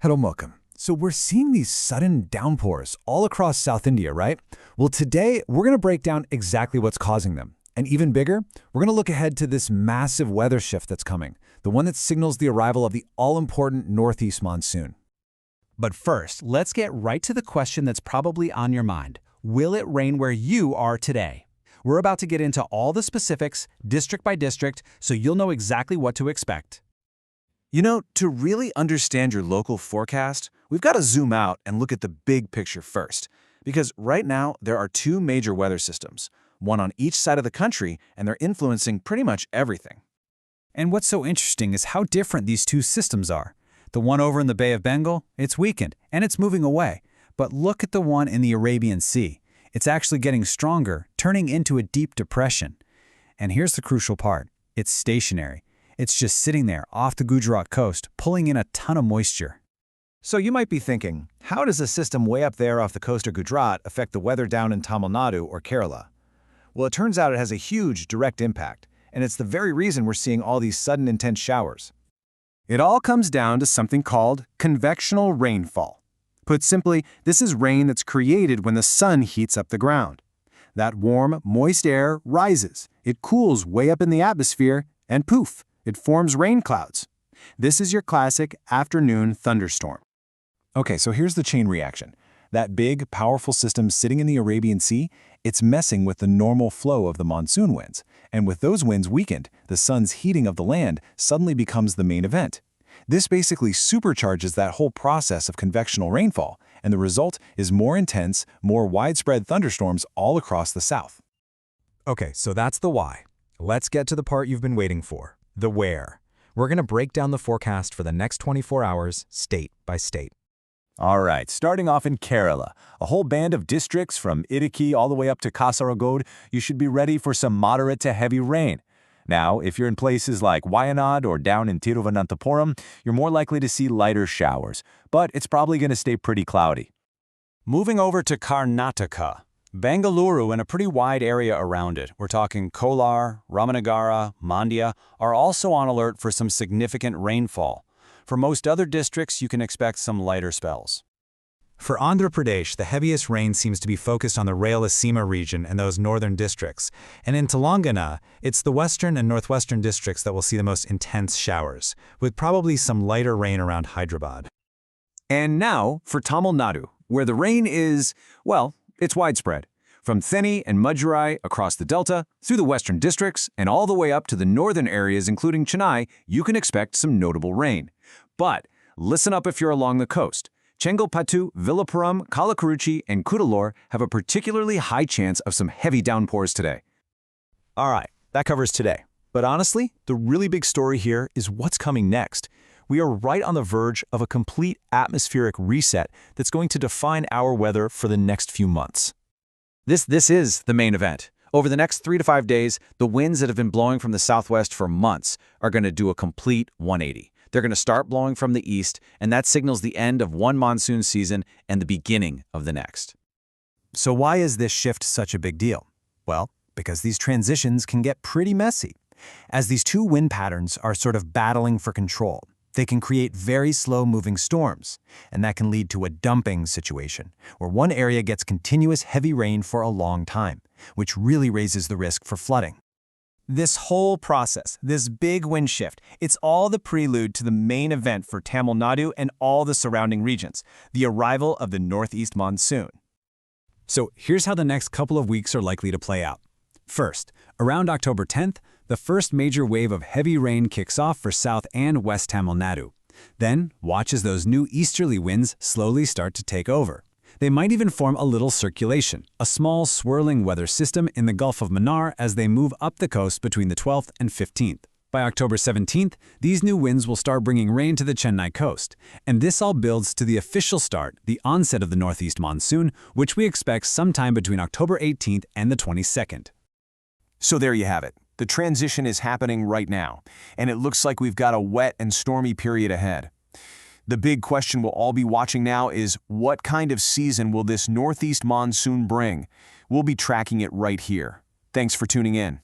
Hello, Mokum. So we're seeing these sudden downpours all across South India, right? Well, today we're going to break down exactly what's causing them. And even bigger, we're going to look ahead to this massive weather shift that's coming, the one that signals the arrival of the all-important northeast monsoon. But first, let's get right to the question that's probably on your mind. Will it rain where you are today? We're about to get into all the specifics, district by district, so you'll know exactly what to expect. You know, to really understand your local forecast, we've got to zoom out and look at the big picture first. Because right now, there are two major weather systems, one on each side of the country, and they're influencing pretty much everything. And what's so interesting is how different these two systems are. The one over in the Bay of Bengal, it's weakened, and it's moving away. But look at the one in the Arabian Sea. It's actually getting stronger, turning into a deep depression. And here's the crucial part. It's stationary. It's just sitting there off the Gujarat coast, pulling in a ton of moisture. So you might be thinking, how does a system way up there off the coast of Gujarat affect the weather down in Tamil Nadu or Kerala? Well, it turns out it has a huge direct impact, and it's the very reason we're seeing all these sudden intense showers. It all comes down to something called convectional rainfall. Put simply, this is rain that's created when the sun heats up the ground. That warm, moist air rises, it cools way up in the atmosphere, and poof, it forms rain clouds. This is your classic afternoon thunderstorm. Okay, so here's the chain reaction. That big, powerful system sitting in the Arabian Sea, it's messing with the normal flow of the monsoon winds. And with those winds weakened, the sun's heating of the land suddenly becomes the main event. This basically supercharges that whole process of convectional rainfall, and the result is more intense, more widespread thunderstorms all across the south. Okay, so that's the why. Let's get to the part you've been waiting for, the where. We're going to break down the forecast for the next 24 hours, state by state. All right, starting off in Kerala, a whole band of districts from Idukki all the way up to Kasaragod, you should be ready for some moderate to heavy rain. Now, if you're in places like Wayanad or down in Tiruvananthapuram, you're more likely to see lighter showers, but it's probably going to stay pretty cloudy. Moving over to Karnataka, Bengaluru and a pretty wide area around it, we're talking Kolar, Ramanagara, Mandya, are also on alert for some significant rainfall. For most other districts, you can expect some lighter spells. For Andhra Pradesh, the heaviest rain seems to be focused on the Rayalaseema region and those northern districts. And in Telangana, it's the western and northwestern districts that will see the most intense showers, with probably some lighter rain around Hyderabad. And now for Tamil Nadu, where the rain is, well, it's widespread. From Theni and Madurai across the delta, through the western districts, and all the way up to the northern areas including Chennai, you can expect some notable rain. But listen up if you're along the coast. Chengalpattu, Villupuram, Kalakuruchi, and Cuddalore have a particularly high chance of some heavy downpours today. All right, that covers today. But honestly, the really big story here is what's coming next. We are right on the verge of a complete atmospheric reset that's going to define our weather for the next few months. This is the main event. Over the next 3 to 5 days, the winds that have been blowing from the southwest for months are going to do a complete 180. They're going to start blowing from the east, and that signals the end of one monsoon season and the beginning of the next. So why is this shift such a big deal? Well, because these transitions can get pretty messy. As these two wind patterns are sort of battling for control, they can create very slow-moving storms, and that can lead to a dumping situation, where one area gets continuous heavy rain for a long time, which really raises the risk for flooding. This whole process, this big wind shift, it's all the prelude to the main event for Tamil Nadu and all the surrounding regions, the arrival of the northeast monsoon. So here's how the next couple of weeks are likely to play out. First, around October 10th, the first major wave of heavy rain kicks off for South and West Tamil Nadu. Then, watch as those new easterly winds slowly start to take over. They might even form a little circulation, a small swirling weather system in the Gulf of Mannar as they move up the coast between the 12th and 15th. By October 17th, these new winds will start bringing rain to the Chennai coast, and this all builds to the official start, the onset of the northeast monsoon, which we expect sometime between October 18th and the 22nd. So there you have it. The transition is happening right now, and it looks like we've got a wet and stormy period ahead. The big question we'll all be watching now is, what kind of season will this northeast monsoon bring? We'll be tracking it right here. Thanks for tuning in.